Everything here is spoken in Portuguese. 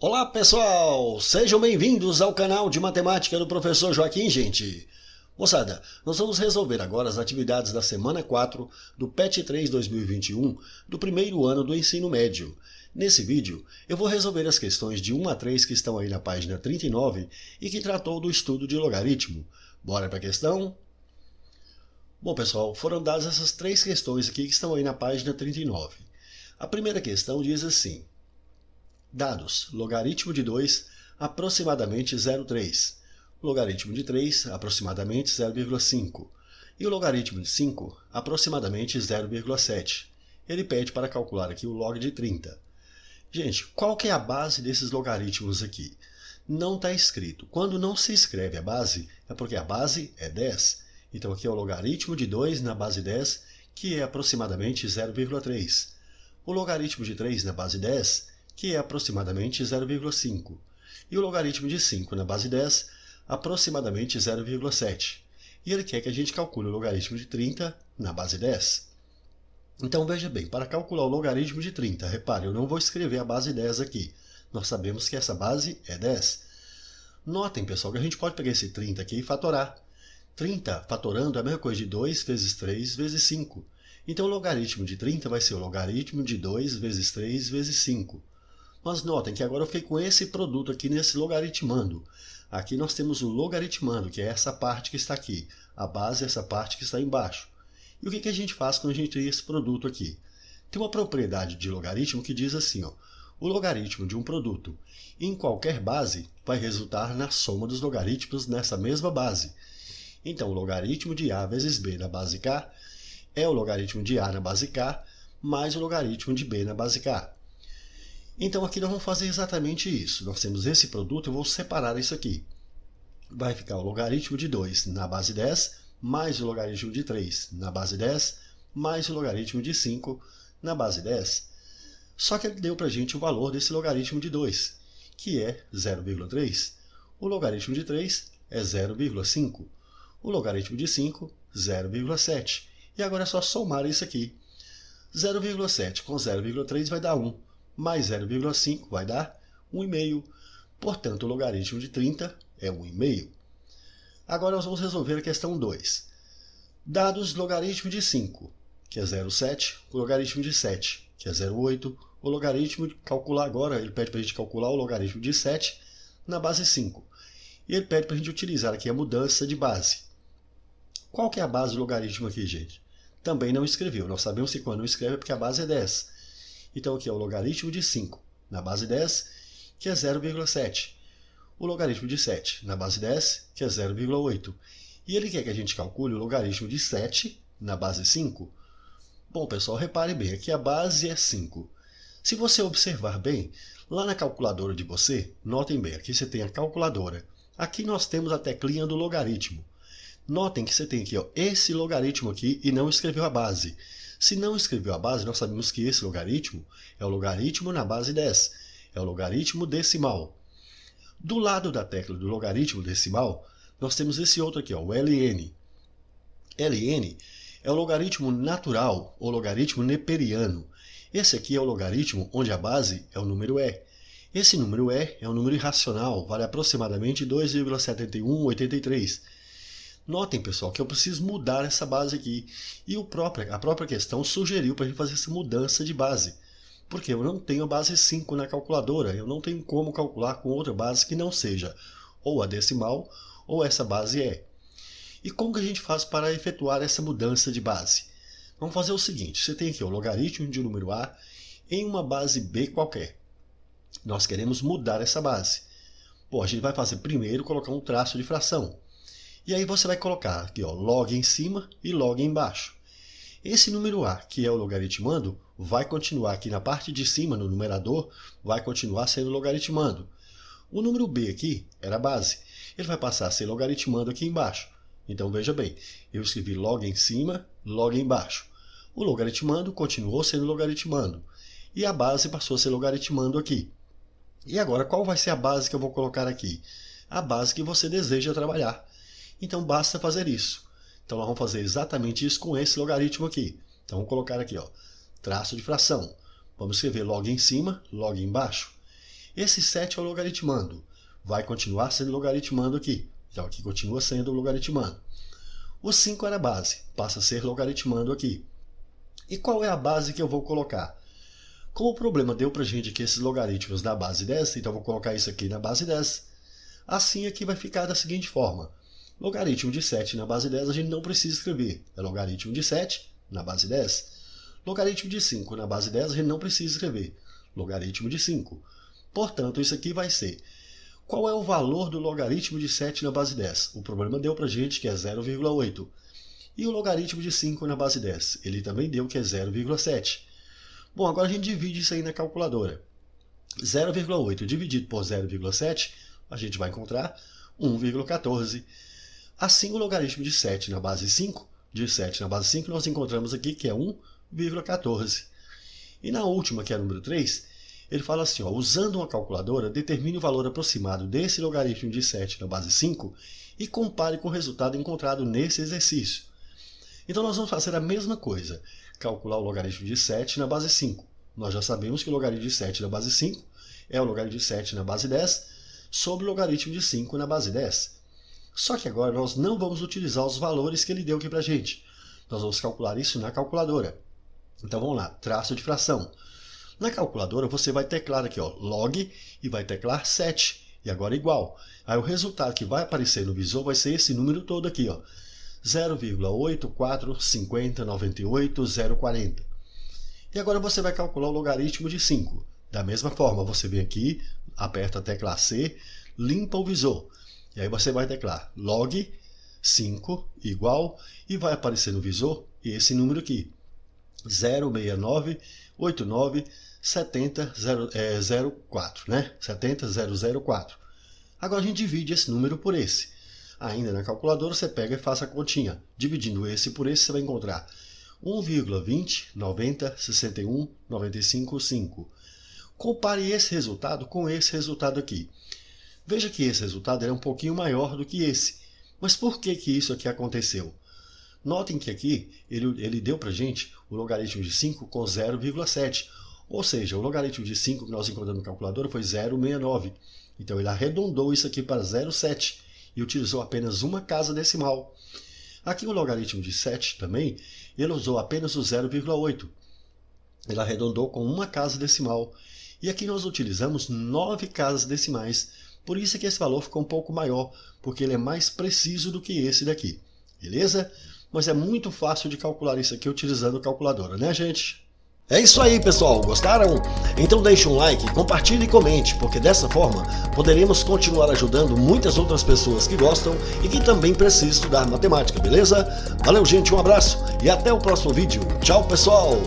Olá pessoal, sejam bem-vindos ao canal de matemática do professor Joaquim, gente. Moçada, nós vamos resolver agora as atividades da semana 4 do PET 3 2021 do primeiro ano do ensino médio. Nesse vídeo, eu vou resolver as questões de 1 a 3 que estão aí na página 39 e que tratou do estudo de logaritmo. Bora para a questão? Bom pessoal, foram dadas essas três questões aqui que estão aí na página 39. A primeira questão diz assim: dados, logaritmo de 2, aproximadamente 0,3. Logaritmo de 3, aproximadamente 0,5. E o logaritmo de 5, aproximadamente 0,7. Ele pede para calcular aqui o log de 30. Gente, qual que é a base desses logaritmos aqui? Não está escrito. Quando não se escreve a base, é porque a base é 10. Então aqui é o logaritmo de 2 na base 10, que é aproximadamente 0,3. O logaritmo de 3 na base 10, que é aproximadamente 0,5. E o logaritmo de 5 na base 10, aproximadamente 0,7. E ele quer que a gente calcule o logaritmo de 30 na base 10. Então veja bem, para calcular o logaritmo de 30, repare, eu não vou escrever a base 10 aqui. Nós sabemos que essa base é 10. Notem, pessoal, que a gente pode pegar esse 30 aqui e fatorar. 30 fatorando é a mesma coisa de 2 vezes 3 vezes 5. Então o logaritmo de 30 vai ser o logaritmo de 2 vezes 3 vezes 5. Mas notem que agora eu fiquei com esse produto aqui nesse logaritmando. Aqui nós temos o logaritmando, que é essa parte que está aqui. A base é essa parte que está embaixo. E o que a gente faz quando a gente tem esse produto aqui? Tem uma propriedade de logaritmo que diz assim, ó, o logaritmo de um produto em qualquer base vai resultar na soma dos logaritmos nessa mesma base. Então o logaritmo de A vezes B na base K é o logaritmo de A na base K mais o logaritmo de B na base K. Então aqui nós vamos fazer exatamente isso. Nós temos esse produto, eu vou separar isso aqui. Vai ficar o logaritmo de 2 na base 10, mais o logaritmo de 3 na base 10, mais o logaritmo de 5 na base 10. Só que ele deu para a gente o valor desse logaritmo de 2, que é 0,3. O logaritmo de 3 é 0,5. O logaritmo de 5, 0,7. E agora é só somar isso aqui. 0,7 com 0,3 vai dar 1. Mais 0,5 vai dar 1,5. Portanto, o logaritmo de 30 é 1,5. Agora nós vamos resolver a questão 2. Dados logaritmo de 5, que é 0,7, o logaritmo de 7, que é 0,8, o logaritmo de calcular agora, ele pede para a gente calcular o logaritmo de 7 na base 5. E ele pede para a gente utilizar aqui a mudança de base. Qual que é a base do logaritmo aqui, gente? Também não escreveu. Nós sabemos que quando não escreve é porque a base é 10. Então aqui é o logaritmo de 5 na base 10, que é 0,7. O logaritmo de 7 na base 10, que é 0,8. E ele quer que a gente calcule o logaritmo de 7 na base 5. Bom, pessoal, repare bem, aqui a base é 5. Se você observar bem, lá na calculadora de você, notem bem, aqui você tem a calculadora. Aqui nós temos a teclinha do logaritmo. Notem que você tem aqui ó, esse logaritmo aqui e não escreveu a base. Se não escreveu a base, nós sabemos que esse logaritmo é o logaritmo na base 10. É o logaritmo decimal. Do lado da tecla do logaritmo decimal, nós temos esse outro aqui, ó, o ln. ln é o logaritmo natural, ou logaritmo neperiano. Esse aqui é o logaritmo onde a base é o número e. Esse número e é um número irracional, vale aproximadamente 2,7183. Notem, pessoal, que eu preciso mudar essa base aqui. E a própria questão sugeriu para a gente fazer essa mudança de base. Porque eu não tenho a base 5 na calculadora. Eu não tenho como calcular com outra base que não seja ou a decimal ou essa base E. E como que a gente faz para efetuar essa mudança de base? Vamos fazer o seguinte. Você tem aqui o logaritmo de um número A em uma base B qualquer. Nós queremos mudar essa base. Bom, a gente vai fazer primeiro colocar um traço de fração. E aí você vai colocar aqui ó, log em cima e log embaixo. Esse número A, que é o logaritmando, vai continuar aqui na parte de cima, no numerador, vai continuar sendo logaritmando. O número B aqui era a base. Ele vai passar a ser logaritmando aqui embaixo. Então veja bem, eu escrevi log em cima, log embaixo. O logaritmando continuou sendo logaritmando. E a base passou a ser logaritmando aqui. E agora, qual vai ser a base que eu vou colocar aqui? A base que você deseja trabalhar. Então basta fazer isso. Então nós vamos fazer exatamente isso com esse logaritmo aqui. Então vamos colocar aqui, ó, traço de fração. Vamos escrever log em cima, log embaixo. Esse 7 é o logaritmando. Vai continuar sendo logaritmando aqui. Então aqui continua sendo logaritmando. O 5 era a base, passa a ser logaritmando aqui. E qual é a base que eu vou colocar? Como o problema deu pra gente aqui esses logaritmos da base 10, então eu vou colocar isso aqui na base 10. Assim aqui vai ficar da seguinte forma. Logaritmo de 7 na base 10 a gente não precisa escrever. É logaritmo de 7 na base 10. Logaritmo de 5 na base 10 a gente não precisa escrever. Logaritmo de 5. Portanto, isso aqui vai ser... Qual é o valor do logaritmo de 7 na base 10? O problema deu pra gente que é 0,8. E o logaritmo de 5 na base 10? Ele também deu que é 0,7. Bom, agora a gente divide isso aí na calculadora. 0,8 dividido por 0,7, a gente vai encontrar 1,14. Assim, o logaritmo de 7 na base 5, nós encontramos aqui que é 1,14. E na última, que é o número 3, ele fala assim, ó, usando uma calculadora, determine o valor aproximado desse logaritmo de 7 na base 5 e compare com o resultado encontrado nesse exercício. Então nós vamos fazer a mesma coisa, calcular o logaritmo de 7 na base 5. Nós já sabemos que o logaritmo de 7 na base 5 é o logaritmo de 7 na base 10 sobre o logaritmo de 5 na base 10. Só que agora nós não vamos utilizar os valores que ele deu aqui para a gente. Nós vamos calcular isso na calculadora. Então vamos lá, traço de fração. Na calculadora você vai teclar aqui, ó, log, e vai teclar 7, e agora igual. Aí o resultado que vai aparecer no visor vai ser esse número todo aqui, ó, 0,845098040. E agora você vai calcular o logaritmo de 5. Da mesma forma, você vem aqui, aperta a tecla C, limpa o visor. E aí você vai teclar log 5 igual, e vai aparecer no visor esse número aqui, 069897004, né? 70004. Agora a gente divide esse número por esse. Ainda na calculadora você pega e faça a continha. Dividindo esse por esse você vai encontrar 1,20906195,5. Compare esse resultado com esse resultado aqui. Veja que esse resultado é um pouquinho maior do que esse. Mas por que isso aqui aconteceu? Notem que aqui ele deu para a gente o logaritmo de 5 com 0,7. Ou seja, o logaritmo de 5 que nós encontramos no calculador foi 0,69. Então ele arredondou isso aqui para 0,7 e utilizou apenas uma casa decimal. Aqui o logaritmo de 7 também, ele usou apenas o 0,8. Ele arredondou com uma casa decimal. E aqui nós utilizamos 9 casas decimais. Por isso é que esse valor ficou um pouco maior, porque ele é mais preciso do que esse daqui. Beleza? Mas é muito fácil de calcular isso aqui utilizando a calculadora, né, gente? É isso aí, pessoal. Gostaram? Então deixe um like, compartilhe e comente, porque dessa forma poderemos continuar ajudando muitas outras pessoas que gostam e que também precisam estudar matemática, beleza? Valeu, gente, um abraço e até o próximo vídeo. Tchau, pessoal!